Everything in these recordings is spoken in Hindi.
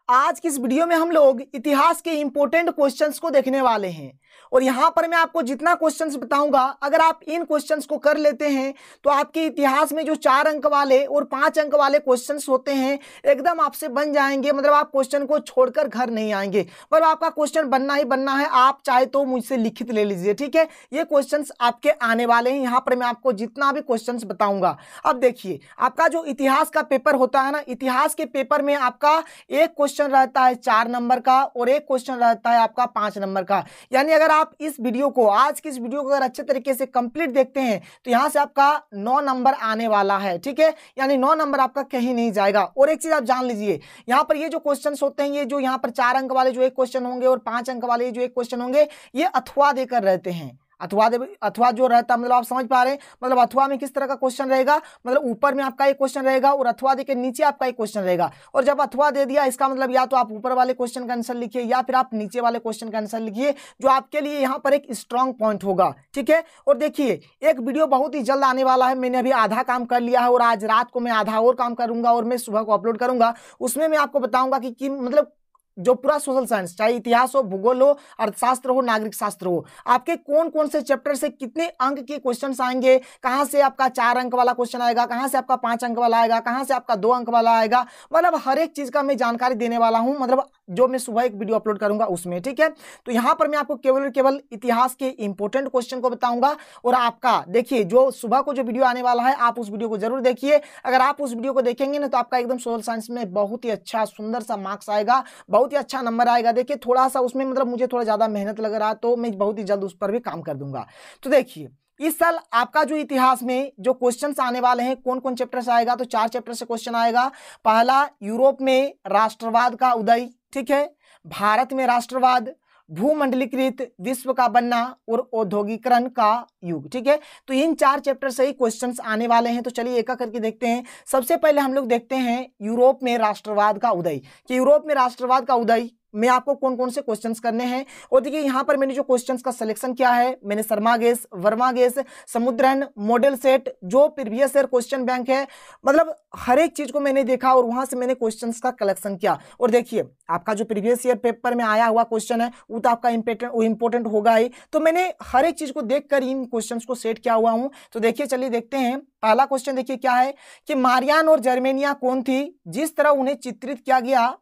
आज की इस वीडियो में हम लोग इतिहास के इंपॉर्टेंट क्वेश्चंस को देखने वाले हैं और यहां पर मैं आपको जितना क्वेश्चंस बताऊंगा, अगर आप इन क्वेश्चंस को कर लेते हैं तो आपके इतिहास में जो 4 अंक वाले और 5 अंक वाले क्वेश्चंस होते हैं एकदम आपसे बन जाएंगे। मतलब आप क्वेश्चन को छोड़कर घर नहीं आएंगे, मतलब आपका क्वेश्चन बनना ही बनना है। आप चाहे तो मुझसे लिखित ले लीजिए, ठीक है। ये क्वेश्चंस आपके आने वाले हैं, यहाँ पर मैं आपको जितना भी क्वेश्चंस बताऊंगा। अब देखिए, आपका जो इतिहास का पेपर होता है ना, इतिहास के पेपर में आपका एक क्वेश्चन रहता है 4 नंबर का और एक क्वेश्चन रहता है आपका 5 नंबर का। यानी अगर आप इस वीडियो को, आज की इस वीडियो को अगर अच्छे तरीके से कंप्लीट देखते हैं तो यहां से आपका 9 नंबर आने वाला है, ठीक है। यानी 9 नंबर आपका कहीं नहीं जाएगा। और एक चीज आप जान लीजिए, यहां पर ये जो क्वेश्चंस होते हैं, ये जो यहां पर 4 अंक वाले जो एक क्वेश्चन होंगे और 5 अंक वाले जो एक क्वेश्चन होंगे, ये अथवा देकर रहते हैं। अथवा जो रहता है, मतलब आप समझ पा रहे हैं, मतलब अथवा में किस तरह का क्वेश्चन रहेगा, मतलब ऊपर में आपका एक क्वेश्चन रहेगा और अथवा दे के नीचे आपका एक क्वेश्चन रहेगा। और जब अथवा दे दिया, इसका मतलब या तो आप ऊपर वाले क्वेश्चन का आंसर लिखिए या फिर आप नीचे वाले क्वेश्चन का आंसर लिखिए, जो आपके लिए यहाँ पर एक स्ट्रॉन्ग पॉइंट होगा, ठीक है। और देखिए, एक वीडियो बहुत ही जल्द आने वाला है। मैंने अभी आधा काम कर लिया है और आज रात को मैं आधा और काम करूंगा और मैं सुबह को अपलोड करूंगा। उसमें मैं आपको बताऊंगा कि मतलब जो पूरा सोशल साइंस, चाहे इतिहास हो, भूगोल हो, अर्थशास्त्र हो, नागरिक शास्त्र हो, आपके कौन कौन से चैप्टर से कितने अंक के क्वेश्चंस आएंगे, कहां से आपका 4 अंक वाला क्वेश्चन आएगा, कहां से आपका 5 अंक वाला आएगा, कहां से आपका 2 अंक वाला आएगा, मतलब हर एक चीज का मैं जानकारी देने वाला हूं। मतलब जो मैं सुबह एक वीडियो अपलोड करूंगा उसमें, ठीक है। तो यहां पर मैं आपको केवल इतिहास के इंपॉर्टेंट क्वेश्चन को बताऊंगा। और आपका देखिए, जो सुबह को जो वीडियो आने वाला है, आप उस वीडियो को जरूर देखिए। अगर आप उस वीडियो को देखेंगे ना, तो आपका एकदम सोशल साइंस में बहुत ही अच्छा सुंदर सा मार्क्स आएगा, बहुत ही अच्छा नंबर आएगा। देखिए, थोड़ा सा उसमें मतलब मुझे थोड़ा ज्यादा मेहनत लग रहा है, तो मैं बहुत ही जल्द उस पर भी काम कर दूंगा। तो देखिए, इस साल आपका जो इतिहास में जो क्वेश्चंस आने वाले हैं, कौन कौन चैप्टर से आएगा, तो 4 चैप्टर से क्वेश्चन आएगा। पहला, यूरोप में राष्ट्रवाद का उदय, ठीक है। भारत में राष्ट्रवाद, भूमंडलीकृत विश्व का बनना और औद्योगिकरण का युग, ठीक है। तो इन 4 चैप्टर से ही क्वेश्चंस आने वाले हैं। तो चलिए एक करके देखते हैं। सबसे पहले हम लोग देखते हैं यूरोप में राष्ट्रवाद का उदय, कि यूरोप में राष्ट्रवाद का उदय में आपको कौन कौन से क्वेश्चंस करने हैं। और देखिए, यहां पर मैंने जो क्वेश्चंस का सिलेक्शन किया है, मैंने शर्मा गेस, वर्मा गेस, समुद्रन, मॉडल सेट, जो प्रीवियस ईयर क्वेश्चन बैंक है, मतलब हर एक चीज को मैंने देखा और वहां से मैंने क्वेश्चंस का कलेक्शन किया। और देखिए, आपका जो प्रीवियस ईयर पेपर में आया हुआ क्वेश्चन है वो तो आपका इंपॉर्टेंट होगा ही। तो मैंने हर एक चीज को देखकर इन क्वेश्चंस को सेट किया हुआ हूं। तो देखिए, चलिए देखते हैं। पहला क्वेश्चन देखिए क्या है, कि मारियान और जर्मेनिया कौन थी, जिस तरह उन्हें चित्रित किया गया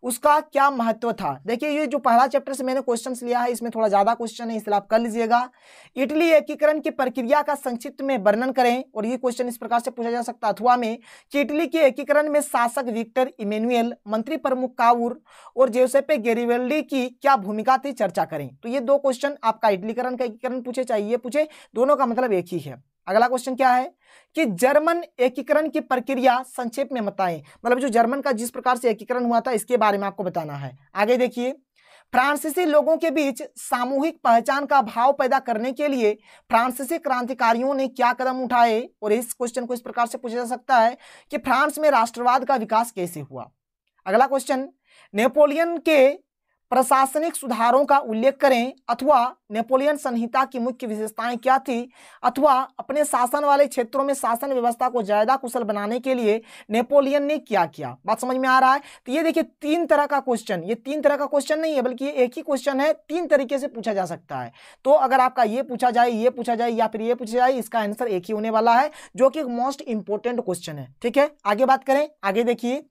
उसका क्या महत्व था। देखिए, ये जो पहला चैप्टर से मैंने क्वेश्चंस लिया है, इसमें थोड़ा ज्यादा क्वेश्चन है, इसलिए आप कर लीजिएगा। इटली एकीकरण की प्रक्रिया का संक्षिप्त में वर्णन करें। और ये क्वेश्चन इस प्रकार से पूछा जा सकता है अथवा में, कि इटली के एकीकरण में शासक विक्टर इमैनुअल, मंत्री प्रमुख कावूर और जोसेपे गैरिबल्डी की क्या भूमिका थी, चर्चा करें। तो ये 2 क्वेश्चन आपका इटलीकरण का एकीकरण पूछे चाहे ये पूछे, दोनों का मतलब एक ही है। अगला क्वेश्चन क्या है, कि जर्मन एकीकरण की प्रक्रिया संक्षेप में बताएं। मतलब जो जर्मन का जिस प्रकार से एकीकरण हुआ था, इसके बारे में आपको बताना है। आगे देखिए, फ्रांसीसी लोगों के बीच सामूहिक पहचान का भाव पैदा करने के लिए फ्रांसीसी क्रांतिकारियों ने क्या कदम उठाए। और इस क्वेश्चन को इस प्रकार से पूछा जा सकता है, कि फ्रांस में राष्ट्रवाद का विकास कैसे हुआ। अगला क्वेश्चन, नेपोलियन के प्रशासनिक सुधारों का उल्लेख करें, अथवा नेपोलियन संहिता की मुख्य विशेषताएं क्या थी, अथवा अपने शासन वाले क्षेत्रों में शासन व्यवस्था को ज्यादा कुशल बनाने के लिए नेपोलियन ने क्या किया। बात समझ में आ रहा है। तो ये देखिए 3 तरह का क्वेश्चन, ये 3 तरह का क्वेश्चन नहीं है, बल्कि ये एक ही क्वेश्चन है, 3 तरीके से पूछा जा सकता है। तो अगर आपका ये पूछा जाए, ये पूछा जाए या फिर ये पूछा जाए, इसका आंसर एक ही होने वाला है, जो कि मोस्ट इंपोर्टेंट क्वेश्चन है, ठीक है। आगे बात करें, आगे देखिए,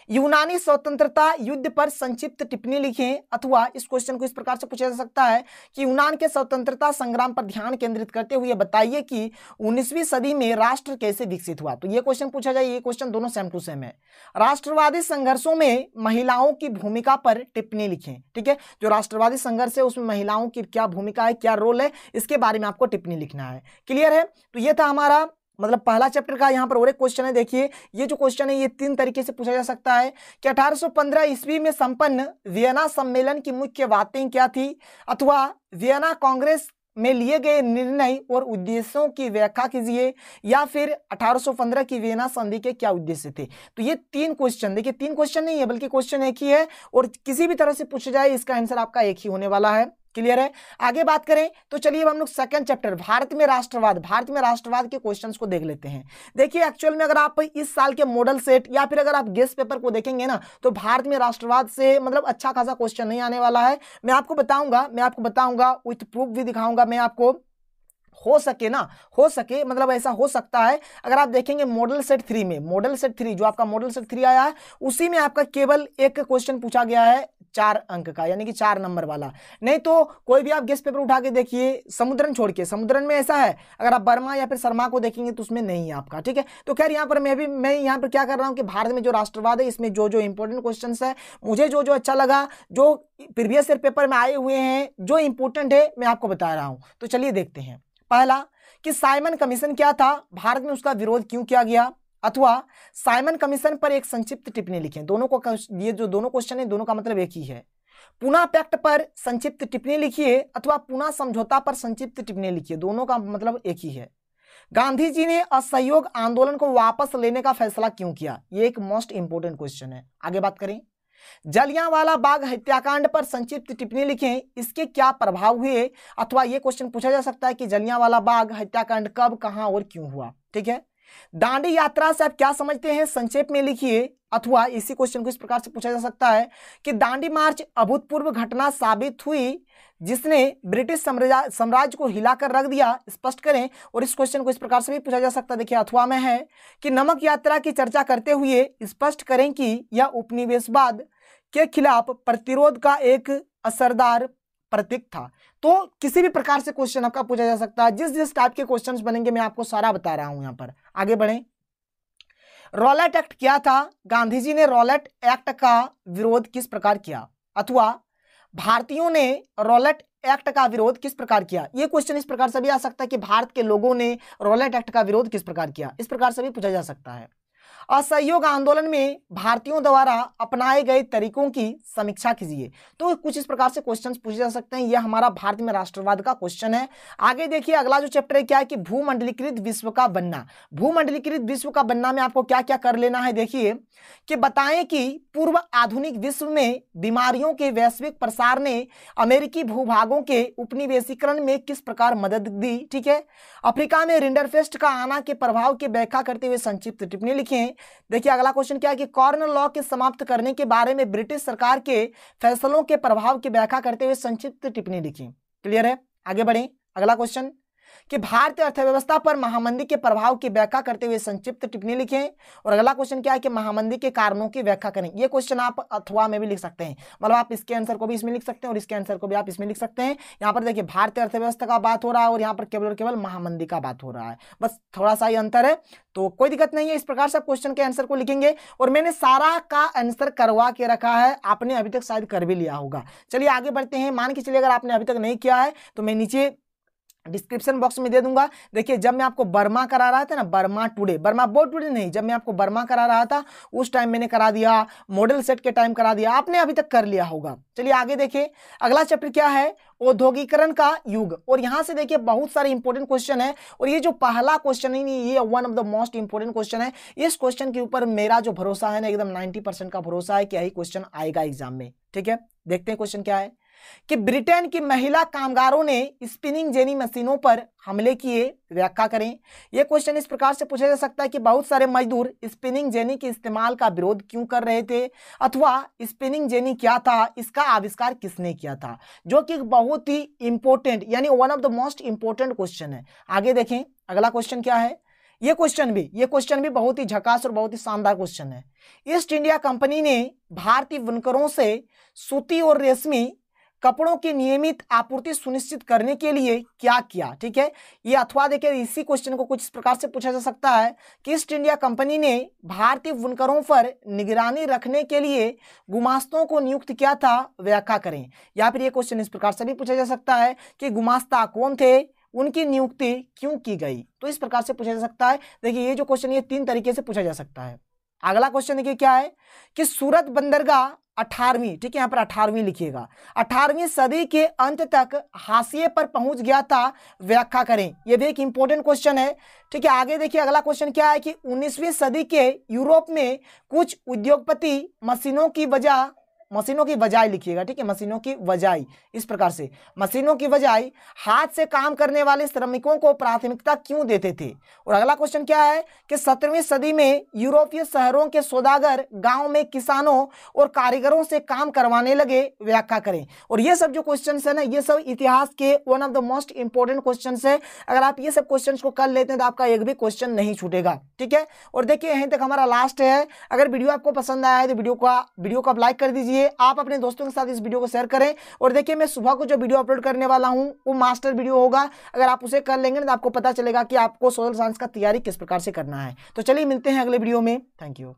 यूनानी स्वतंत्रता युद्ध पर संक्षिप्त टिप्पणी लिखें। अथवा इस क्वेश्चन को इस प्रकार से पूछा जा सकता है, कि यूनान के स्वतंत्रता संग्राम पर ध्यान केंद्रित करते हुए बताइए कि 19वीं सदी में राष्ट्र कैसे विकसित हुआ। तो ये क्वेश्चन पूछा जाए, ये क्वेश्चन दोनों सेम टू सेम है। राष्ट्रवादी संघर्षों में महिलाओं की भूमिका पर टिप्पणी लिखें, ठीक है। जो राष्ट्रवादी संघर्ष है उसमें महिलाओं की क्या भूमिका है, क्या रोल है, इसके बारे में आपको टिप्पणी लिखना है। क्लियर है। तो ये था हमारा मतलब पहला चैप्टर का। यहाँ पर और एक क्वेश्चन है, देखिए ये जो क्वेश्चन है ये 3 तरीके से पूछा जा सकता है, कि 1815 ईस्वी में संपन्न वियना सम्मेलन की मुख्य बातें क्या थी, अथवा वियना कांग्रेस में लिए गए निर्णय और उद्देश्यों की व्याख्या कीजिए, या फिर 1815 की वियना संधि के क्या उद्देश्य थे। तो ये 3 क्वेश्चन, देखिए 3 क्वेश्चन नहीं है बल्कि क्वेश्चन एक ही है, और किसी भी तरह से पूछा जाए इसका आंसर आपका एक ही होने वाला है। क्लियर है। आगे बात करें तो चलिए अब हम लोग सेकंड चैप्टर भारत में राष्ट्रवाद के क्वेश्चंस को देख लेते हैं। देखिए एक्चुअल में अगर आप इस साल के मॉडल सेट या फिर अगर आप गेस्ट पेपर को देखेंगे ना तो भारत में राष्ट्रवाद से मतलब अच्छा खासा क्वेश्चन नहीं आने वाला है। मैं आपको बताऊंगा विथ प्रूफ भी दिखाऊंगा मैं आपको। हो सके मतलब ऐसा हो सकता है अगर आप देखेंगे मॉडल सेट 3 जो आपका मॉडल सेट 3 आया है उसी में आपका केवल एक क्वेश्चन पूछा गया है 4 अंक का, यानी कि 4 नंबर वाला। नहीं तो कोई भी आप गेस्ट पेपर उठा के देखिए, समुद्रन छोड़ के, समुद्रन में ऐसा है अगर आप वर्मा या फिर शर्मा को देखेंगे तो उसमें नहीं है आपका, ठीक है। तो खैर यहाँ पर मैं यहाँ पर क्या कर रहा हूँ कि भारत में जो राष्ट्रवाद है इसमें जो इंपॉर्टेंट क्वेश्चन है, मुझे जो अच्छा लगा, जो प्रीवियस ईयर पेपर में आए हुए हैं, जो इंपॉर्टेंट है मैं आपको बता रहा हूँ। तो चलिए देखते हैं। पहला कि साइमन कमीशन क्या था, भारत में उसका विरोध क्यों किया गया, अथवा साइमन कमीशन पर एक संक्षिप्त टिप्पणी लिखें। दोनों को, ये जो दोनों क्वेश्चन है दोनों का मतलब एक ही है। पुनः पैक्ट पर संक्षिप्त टिप्पणी लिखिए अथवा पुनः समझौता पर संक्षिप्त टिप्पणी लिखिए, दोनों का मतलब एक ही है। गांधी जी ने असहयोग आंदोलन को वापस लेने का फैसला क्यों किया, ये एक मोस्ट इंपोर्टेंट क्वेश्चन है। आगे बात करें। जलियांवाला बाग हत्याकांड पर संक्षिप्त टिप्पणी लिखें, इसके क्या प्रभाव हुए, अथवा यह क्वेश्चन पूछा जा सकता है कि जलियांवाला बाग हत्याकांड कब, कहां और क्यों हुआ, ठीक है। दांडी यात्रा से आप क्या समझते हैं, संक्षेप में लिखिए। अथवा इसी क्वेश्चन को इस प्रकार से पूछा जा सकता है कि दांडी मार्च अभूतपूर्व घटना साबित हुई जिसने ब्रिटिश साम्राज्य को हिलाकर रख दिया, स्पष्ट करें। और इस क्वेश्चन को इस प्रकार से भी पूछा जा सकता है, देखिए अथवा में है कि नमक यात्रा की चर्चा करते हुए स्पष्ट करें कि यह उपनिवेशवाद के खिलाफ प्रतिरोध का एक असरदार प्रतीक था। तो किसी भी प्रकार से क्वेश्चन आपका पूछा जा सकता है, जिस टाइप के क्वेश्चंस बनेंगे मैं आपको सारा बता रहा हूं यहां पर। आगे बढ़ें। रॉलेट एक्ट क्या था, गांधी जी ने रॉलेट एक्ट का विरोध किस प्रकार किया, अथवा भारतीयों ने रॉलेट एक्ट का विरोध किस प्रकार किया। यह क्वेश्चन इस प्रकार से भी आ सकता है कि भारत के लोगों ने रॉलेट एक्ट का विरोध किस प्रकार किया, इस प्रकार से भी पूछा जा सकता है। असहयोग आंदोलन में भारतीयों द्वारा अपनाए गए तरीकों की समीक्षा कीजिए। तो कुछ इस प्रकार से क्वेश्चंस पूछे जा सकते हैं। यह हमारा भारत में राष्ट्रवाद का क्वेश्चन है। आगे देखिए अगला जो चैप्टर है क्या है कि भूमंडलीकृत विश्व का बनना। भूमंडलीकृत विश्व का बनना में आपको क्या क्या कर लेना है, देखिए कि बताएं कि पूर्व आधुनिक विश्व में बीमारियों के वैश्विक प्रसार ने अमेरिकी भूभागों के उपनिवेशीकरण में किस प्रकार मदद दी, ठीक है। अफ्रीका में रिंडरफेस्ट का आना के प्रभाव की व्याख्या करते हुए संक्षिप्त टिप्पणी लिखें। देखिए अगला क्वेश्चन क्या है कि कॉर्नर लॉ के समाप्त करने के बारे में ब्रिटिश सरकार के फैसलों के प्रभाव की व्याख्या करते हुए संक्षिप्त टिप्पणी लिखें। क्लियर है। आगे बढ़ें। अगला क्वेश्चन कि भारतीय अर्थव्यवस्था पर महामंदी के प्रभाव की व्याख्या करते हुए संक्षिप्त टिप्पणी लिखें। और अगला क्वेश्चन क्या है कि महामंदी के कारणों की व्याख्या करें। ये क्वेश्चन आप अथवा में भी लिख सकते हैं, मतलब आप इसके आंसर को भी इसमें लिख सकते हैं और इसके आंसर को भी आप इसमें लिख सकते हैं। यहाँ पर देखिए भारतीय अर्थव्यवस्था का बात हो रहा है और यहाँ पर केवल और केवल महामंदी का बात हो रहा है, बस थोड़ा सा ही अंतर है, तो कोई दिक्कत नहीं है। इस प्रकार से क्वेश्चन के आंसर को लिखेंगे और मैंने सारा का आंसर करवा के रखा है, आपने अभी तक शायद कर भी लिया होगा। चलिए आगे बढ़ते हैं। मान के चलिए अगर आपने अभी तक नहीं किया है तो मैं नीचे डिस्क्रिप्शन बॉक्स में दे दूंगा। देखिए जब मैं आपको बर्मा करा रहा था ना, बर्मा बोर्ड टुडे नहीं, जब मैं आपको बर्मा करा रहा था उस टाइम मैंने करा दिया, मॉडल सेट के टाइम करा दिया, आपने अभी तक कर लिया होगा। चलिए आगे देखिए अगला चैप्टर क्या है, औद्योगिकरण का युग। और यहां से देखिए बहुत सारे इंपॉर्टेंट क्वेश्चन है और ये जो पहला क्वेश्चन है ये one of the most important question है। इस क्वेश्चन के ऊपर मेरा जो भरोसा है ना एकदम 90% का भरोसा है कि यही क्वेश्चन आएगा एग्जाम में, ठीक है। देखते हैं क्वेश्चन क्या है कि ब्रिटेन की महिला कामगारों ने स्पिनिंग जेनी मशीनों पर हमले किए, व्याख्या करें। यह क्वेश्चन इस प्रकार से पूछा जा सकता है कि बहुत सारे मजदूर स्पिनिंग जेनी के इस्तेमाल का विरोध क्यों कर रहे थे, अथवा स्पिनिंग जेनी क्या था, इसका आविष्कार किसने किया था, जो कि बहुत ही इंपॉर्टेंट यानी one of the most important question है। आगे देखें अगला क्वेश्चन क्या है। ये क्वेश्चन भी बहुत ही झकास और बहुत ही शानदार क्वेश्चन है। ईस्ट इंडिया कंपनी ने भारतीय बुनकरों से सूती और रेशमी कपड़ों की नियमित आपूर्ति सुनिश्चित करने के लिए क्या किया, ठीक है। ये अथवा देखिए इसी क्वेश्चन को कुछ इस प्रकार से पूछा जा सकता है कि ईस्ट इंडिया कंपनी ने भारतीय बुनकरों पर निगरानी रखने के लिए गुमास्तों को नियुक्त किया था, व्याख्या करें। या फिर ये क्वेश्चन इस प्रकार से भी पूछा जा सकता है कि गुमास्ता कौन थे, उनकी नियुक्ति क्यों की गई, तो इस प्रकार से पूछा जा सकता है। देखिए ये जो क्वेश्चन ये 3 तरीके से पूछा जा सकता है। अगला क्वेश्चन देखिए क्या है कि सूरत बंदरगाह 18वीं, ठीक है, यहाँ पर 18वीं लिखिएगा, 18वीं सदी के अंत तक हाशिए पर पहुंच गया था, व्याख्या करें। यह भी एक इंपॉर्टेंट क्वेश्चन है, ठीक है। आगे देखिए अगला क्वेश्चन क्या है कि 19वीं सदी के यूरोप में कुछ उद्योगपति मशीनों की वजह मशीनों की बजाय लिखिएगा, ठीक है, मशीनों की बजाय, इस प्रकार से मशीनों की बजाय हाथ से काम करने वाले श्रमिकों को प्राथमिकता क्यों देते थे। और अगला क्वेश्चन क्या है कि 17वीं सदी में यूरोपीय शहरों के सौदागर गांव में किसानों और कारीगरों से काम करवाने लगे, व्याख्या करें। और ये सब जो क्वेश्चन है ना, ये सब इतिहास के one of the most important question है। अगर आप ये सब क्वेश्चन को कर लेते हैं तो आपका एक भी क्वेश्चन नहीं छूटेगा, ठीक है। और देखिए यहीं तक हमारा लास्ट है। अगर वीडियो आपको पसंद आया है तो वीडियो को आप लाइक कर दीजिए, आप अपने दोस्तों के साथ इस वीडियो को शेयर करें। और देखिए मैं सुबह को जो वीडियो अपलोड करने वाला हूं वो मास्टर वीडियो होगा, अगर आप उसे कर लेंगे तो आपको पता चलेगा कि आपको सोशल साइंस का तैयारी किस प्रकार से करना है। तो चलिए मिलते हैं अगले वीडियो में, थैंक यू।